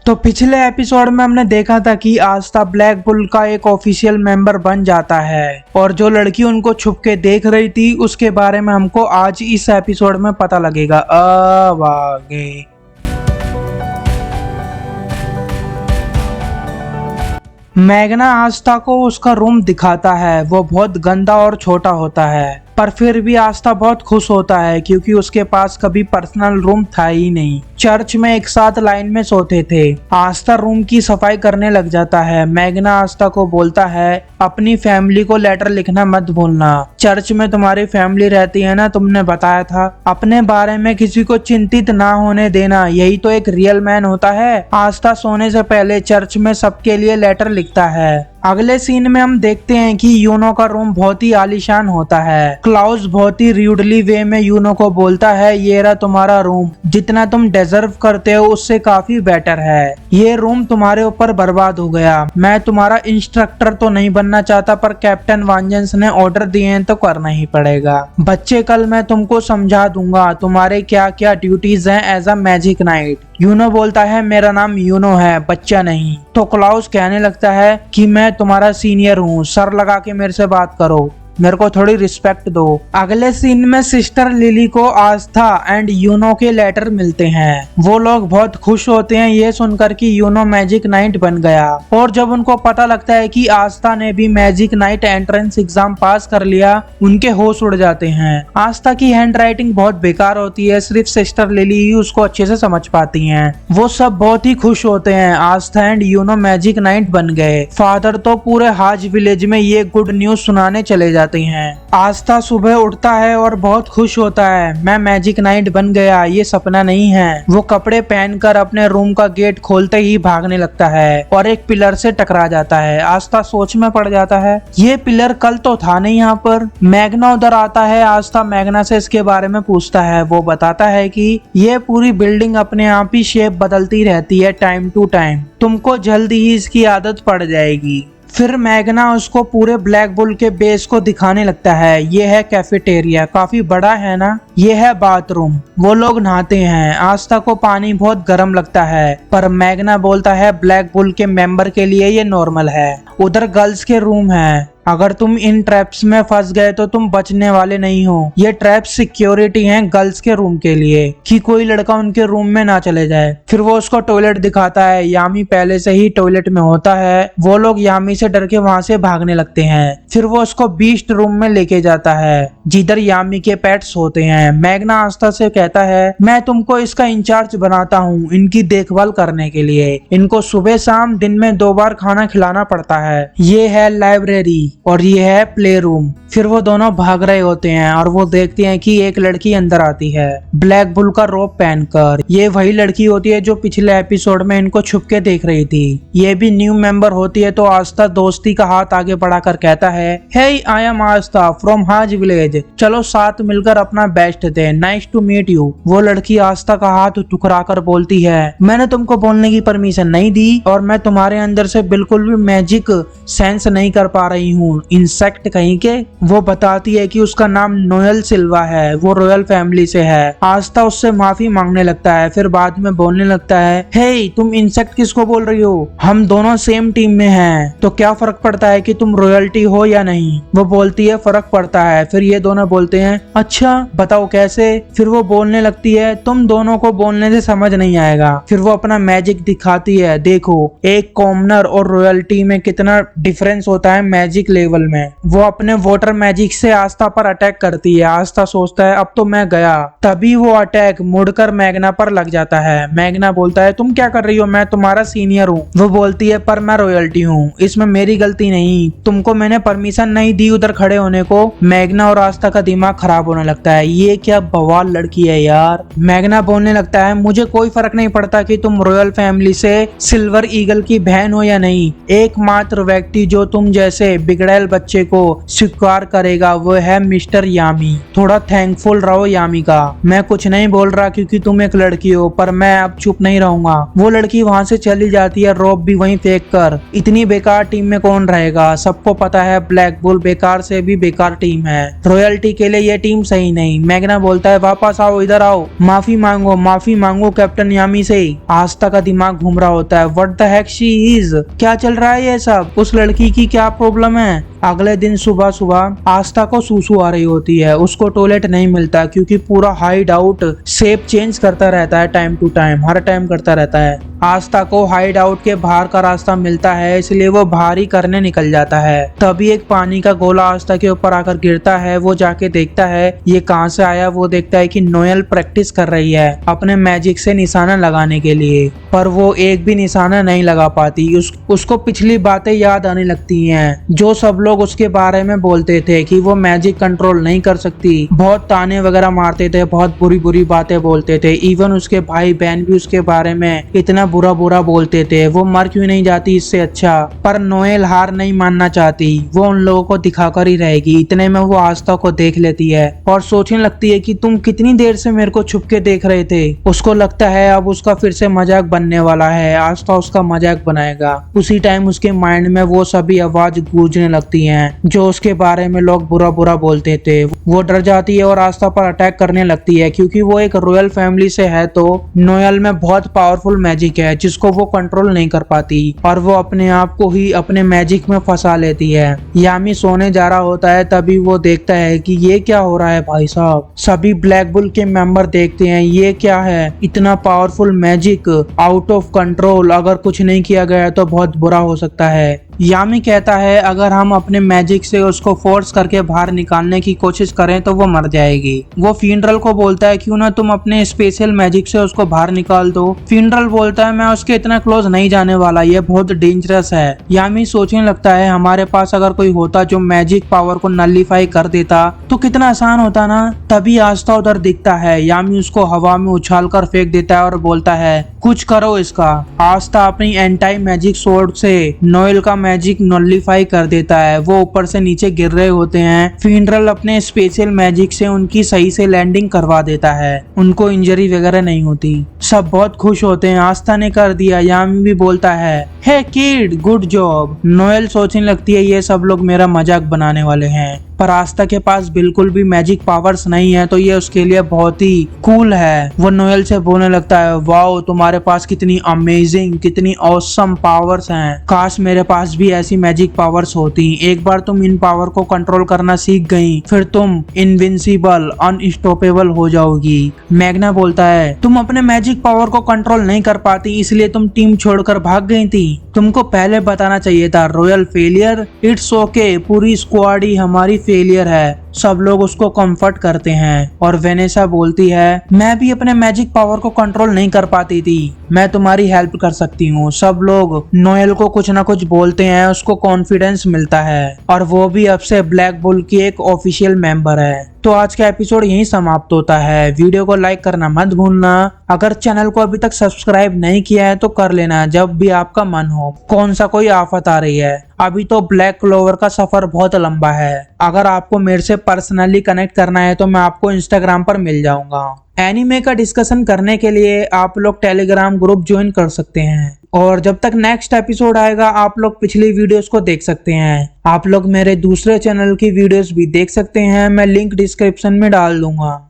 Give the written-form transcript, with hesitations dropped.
तो पिछले एपिसोड में हमने देखा था कि आस्था ब्लैक बुल का एक ऑफिशियल मेंबर बन जाता है और जो लड़की उनको छुप के देख रही थी उसके बारे में हमको आज इस एपिसोड में पता लगेगा। अब आगे मैग्ना आस्था को उसका रूम दिखाता है। वो बहुत गंदा और छोटा होता है पर फिर भी आस्था बहुत खुश होता है क्योंकि उसके पास कभी पर्सनल रूम था ही नहीं। चर्च में एक साथ लाइन में सोते थे। आस्था रूम की सफाई करने लग जाता है। मैग्ना आस्था को बोलता है अपनी फैमिली को लेटर लिखना मत भूलना। चर्च में तुम्हारी फैमिली रहती है ना, तुमने बताया था। अपने बारे में किसी को चिंतित ना होने देना, यही तो एक रियल मैन होता है। आस्था सोने से पहले चर्च में सबके लिए लेटर लिखता है। अगले सीन में हम देखते हैं कि यूनो का रूम बहुत ही आलीशान होता है। क्लाउस बहुत ही रूडली वे में यूनो को बोलता है ये रहा तुम्हारा रूम, जितना तुम डिजर्व करते हो उससे काफी बेटर है। ये रूम तुम्हारे ऊपर बर्बाद हो गया। मैं तुम्हारा इंस्ट्रक्टर तो नहीं बनना चाहता पर कैप्टन वांजेंस ने ऑर्डर दिए हैं तो करना ही पड़ेगा। बच्चे कल मैं तुमको समझा दूंगा तुम्हारे क्या क्या ड्यूटीज हैं as a magic night. You know बोलता है मेरा नाम यूनो है, बच्चा नहीं। तो क्लाउस कहने लगता है कि मैं तुम्हारा सीनियर हूँ, सर लगा के मेरे से बात करो, मेरे को थोड़ी रिस्पेक्ट दो। अगले सीन में सिस्टर लिली को आस्था एंड यूनो के लेटर मिलते हैं। वो लोग बहुत खुश होते हैं ये सुनकर कि यूनो मैजिक नाइट बन गया। और जब उनको पता लगता है कि आस्था ने भी मैजिक नाइट एंट्रेंस एग्जाम पास कर लिया, उनके होश उड़ जाते हैं। आस्था की हैंड राइटिंग बहुत बेकार होती है, सिर्फ सिस्टर लिली ही उसको अच्छे से समझ पाती है। वो सब बहुत ही खुश होते हैं। आस्था एंड यूनो मैजिक नाइट बन गए। फादर तो पूरे हाज विलेज में ये गुड न्यूज सुनाने चले जाते हैं। आस्था सुबह उठता है और बहुत खुश होता है, मैं मैजिक नाइट बन गया, ये सपना नहीं है। वो कपड़े पहनकर अपने रूम का गेट खोलते ही भागने लगता है और एक पिलर से टकरा जाता है। आस्था सोच में पड़ जाता है ये पिलर कल तो था नहीं यहाँ पर। मैग्ना उधर आता है। आस्था मैग्ना से इसके बारे में पूछता है। वो बताता है कि ये पूरी बिल्डिंग अपने आप ही शेप बदलती रहती है टाइम टू टाइम, तुमको जल्दी ही इसकी आदत पड़ जाएगी। फिर मैग्ना उसको पूरे ब्लैक बुल के बेस को दिखाने लगता है। ये है कैफेटेरिया, काफी बड़ा है ना। ये है बाथरूम, वो लोग नहाते हैं। आस्था को पानी बहुत गर्म लगता है पर मैग्ना बोलता है ब्लैक बुल के मेंबर के लिए ये नॉर्मल है। उधर गर्ल्स के रूम है, अगर तुम इन ट्रैप्स में फंस गए तो तुम बचने वाले नहीं हो। ये ट्रैप्स सिक्योरिटी हैं गर्ल्स के रूम के लिए कि कोई लड़का उनके रूम में ना चले जाए। फिर वो उसको टॉयलेट दिखाता है। यामी पहले से ही टॉयलेट में होता है। वो लोग यामी से डर के वहां से भागने लगते हैं। फिर वो उसको बीस्ट रूम में लेके जाता है जिधर यामी के पेट्स होते हैं। मैग्ना आस्था से कहता है मैं तुमको इसका इंचार्ज बनाता हूँ इनकी देखभाल करने के लिए। इनको सुबह शाम दिन में 2 बार खाना खिलाना पड़ता है। ये है लाइब्रेरी और ये है प्ले रूम। फिर वो दोनों भाग रहे होते हैं और वो देखते हैं कि एक लड़की अंदर आती है ब्लैक बुल का रोब पहनकर। ये वही लड़की होती है जो पिछले एपिसोड में इनको छुप के देख रही थी। ये भी न्यू मेंबर होती है तो आस्था दोस्ती का हाथ आगे बढ़ाकर कहता है hey I am Aastha from his village, चलो साथ मिलकर अपना बेस्ट दे, नाइस टू मीट यू। वो लड़की आस्था का हाथ टुकरा कर बोलती है मैंने तुमको बोलने की परमिशन नहीं दी और मैं तुम्हारे अंदर से बिल्कुल भी मैजिक सेंस नहीं कर पा रही हूँ, इंसेक्ट कहीं के। वो बताती है कि उसका नाम नोएल सिल्वा है, वो रॉयल फैमिली से है। आस्था उससे माफी मांगने लगता है। फिर बाद में बोलने लगता है हे तुम इंसेक्ट किसको बोल रही हो, हम दोनों सेम टीम में हैं, तो क्या फर्क पड़ता है कि तुम रॉयल्टी हो या नहीं। वो बोलती है फर्क पड़ता है। फिर ये दोनों बोलते हैं अच्छा बताओ कैसे। फिर वो बोलने लगती है तुम दोनों को बोलने से समझ नहीं आएगा। फिर वो अपना मैजिक दिखाती है, देखो एक कॉमनर और रॉयल्टी में कितना डिफरेंस होता है मैजिक लेवल में। वो अपने वाटर मैजिक से आस्था पर अटैक करती है। आस्था सोचता है अब तो मैं गया, तभी वो अटैक मुड़कर मैग्ना पर लग जाता है। मैग्ना बोलता है तुम क्या कर रही हो, मैं तुम्हारा सीनियर हूँ। वो बोलती है पर मैं रॉयल्टी हूँ, इसमें मेरी गलती नहीं, तुमको मैंने परमिशन नहीं दी उधर खड़े होने को। मैग्ना और आस्था का दिमाग खराब होने लगता है, ये क्या बवाल लड़की है यार। मैग्ना बोलने लगता है मुझे कोई फर्क नहीं पड़ता कि तुम रॉयल फैमिली से सिल्वर ईगल की बहन हो या नहीं, एकमात्र व्यक्ति जो तुम जैसे बिगड़ैल बच्चे को स्वीकार करेगा वो है मिस्टर यामी। थोड़ा थैंकफुल रहो यामी का। मैं कुछ नहीं बोल रहा क्योंकि तुम एक लड़की हो, पर मैं अब चुप नहीं रहूंगा। वो लड़की वहां से चली जाती है, रोब भी वहीं फेंक कर। इतनी बेकार टीम में कौन रहेगा, सबको पता है ब्लैक बुल बेकार से भी बेकार टीम है, रॉयल्टी के लिए ये टीम सही नहीं। मैग्ना मैगना बोलता है वापस आओ, इधर आओ, माफी मांगो कैप्टन यामी से। आस्था का दिमाग घूम रहा होता है, what the heck she is, क्या चल रहा है ये सब, उस लड़की की क्या प्रॉब्लम है। अगले दिन सुबह सुबह आस्था को सूसू आ रही होती है, उसको टॉयलेट नहीं मिलता क्योंकि पूरा हाइड आउट शेप चेंज करता रहता है, टाइम टू टाइम, हर टाइम करता रहता है। आस्था को हाइड आउट के बाहर का रास्ता मिलता है, इसलिए वो बाहर ही करने निकल जाता है। तभी एक पानी का गोला आस्था के ऊपर आकर गिरता है, वो जाके देखता है ये कहाँ से आया। वो देखता है कि नोएल प्रैक्टिस कर रही है अपने मैजिक से निशाना लगाने के लिए, पर वो एक भी निशाना नहीं लगा पाती। उसको पिछली बातें याद आने लगती हैं, जो सब लोग उसके बारे में बोलते थे कि वो मैजिक कंट्रोल नहीं कर सकती, बहुत ताने वगैरह मारते थे, बहुत बुरी बुरी बातें बोलते थे। इवन उसके भाई बहन भी उसके बारे में इतना बुरा बुरा बोलते थे। वो मर क्यों नहीं जाती इससे अच्छा, पर नोएल हार नहीं मानना चाहती, वो उन लोगों को दिखाकर ही रहेगी। इतने में वो आस्था को देख लेती है और सोचने लगती है कि तुम कितनी देर से मेरे को छुप के देख रहे थे। उसको लगता है अब उसका फिर से मजाक बनने वाला है, आस्था उसका मजाक बनाएगा। उसी टाइम उसके माइंड में वो सभी आवाज गूंजने लगती हैं जो उसके बारे में लोग बुरा बुरा बोलते थे। वो डर जाती है और आस्था पर अटैक करने लगती है, क्योंकि वो एक रॉयल फैमिली से है तो नोएल में बहुत पावरफुल मैजिक है जिसको वो कंट्रोल नहीं कर पाती, और वो अपने आप को ही अपने मैजिक में फंसा लेती है। यामी सोने जा रहा होता है, तभी वो देखता है कि ये क्या हो रहा है भाई साहब। सभी ब्लैक बुल के मेंबर देखते हैं ये क्या है, इतना powerful magic, out of control, अगर कुछ नहीं किया गया तो बहुत बुरा हो सकता है। यामी कहता है अगर हम अपने मैजिक से उसको फोर्स करके बाहर निकालने की कोशिश करें तो वो मर जाएगी। वो फ्यूनरल को बोलता है क्यों ना तुम अपने स्पेशल मैजिक से उसको बाहर निकाल दो। फ्यूनरल बोलता है मैं उसके इतना क्लोज नहीं जाने वाला, ये बहुत डेंजरस है। यामी सोचने लगता है हमारे पास अगर कोई होता जो मैजिक पावर को नलिफाई कर देता तो कितना आसान होता ना। तभी आस्था उधर दिखता है, यामी उसको हवा में उछाल कर फेंक देता है और बोलता है कुछ करो इसका। आस्था अपनी एंटी मैजिक स्वॉर्ड से नोएल का मैजिक नलिफाई कर देता है, वो ऊपर से नीचे गिर रहे होते हैं। फ्यूनरल अपने स्पेशल मैजिक से उनकी सही से लैंडिंग करवा देता है, उनको इंजरी वगैरह नहीं होती। सब बहुत खुश होते हैं, आस्था ने कर दिया। यामी भी बोलता है हे किड गुड जॉब। नोएल सोचने लगती है ये सब लोग मेरा मजाक बनाने वाले हैं, पर आस्था के पास बिल्कुल भी मैजिक पावर्स नहीं है तो ये उसके लिए बहुत ही कूल है। वो नोएल से बोलने लगता है वाओ तुम्हारे पास कितनी अमेजिंग, कितनी ऑसम पावर्स हैं, काश मेरे पास भी ऐसी मैजिक पावर्स होती। एक बार तुम इन पावर को कंट्रोल करना सीख गई फिर तुम इनविंसिबल, अनस्टॉपेबल हो जाओगी। मैगना बोलता है तुम अपने मैजिक पावर को कंट्रोल नहीं कर पाती इसलिए तुम टीम छोड़कर भाग गई थी, तुमको पहले बताना चाहिए था। रॉयल फेलियर, इट्स ओके, पूरी स्क्वाड ही हमारी फेलियर है। सब लोग उसको कंफर्ट करते हैं और वेनेसा बोलती है मैं भी अपने मैजिक पावर को कंट्रोल नहीं कर पाती थी, मैं तुम्हारी हेल्प कर सकती हूँ। सब लोग नोएल को कुछ ना कुछ बोलते हैं, उसको कॉन्फिडेंस मिलता है और वो भी अब से ब्लैक बुल की एक ऑफिशियल मेंबर है। तो आज का एपिसोड यहीं समाप्त होता है। वीडियो को लाइक करना मत भूलना। अगर चैनल को अभी तक सब्सक्राइब नहीं किया है तो कर लेना जब भी आपका मन हो। कौन सा कोई आफत आ रही है, अभी तो ब्लैक क्लोवर का सफर बहुत लंबा है। अगर आपको मेरे से पर्सनली कनेक्ट करना है तो मैं आपको इंस्टाग्राम पर मिल जाऊंगा। एनीमे का डिस्कशन करने के लिए आप लोग टेलीग्राम ग्रुप ज्वाइन कर सकते हैं, और जब तक नेक्स्ट एपिसोड आएगा आप लोग पिछली वीडियोस को देख सकते हैं। आप लोग मेरे दूसरे चैनल की वीडियोस भी देख सकते हैं, मैं लिंक डिस्क्रिप्शन में डाल दूंगा।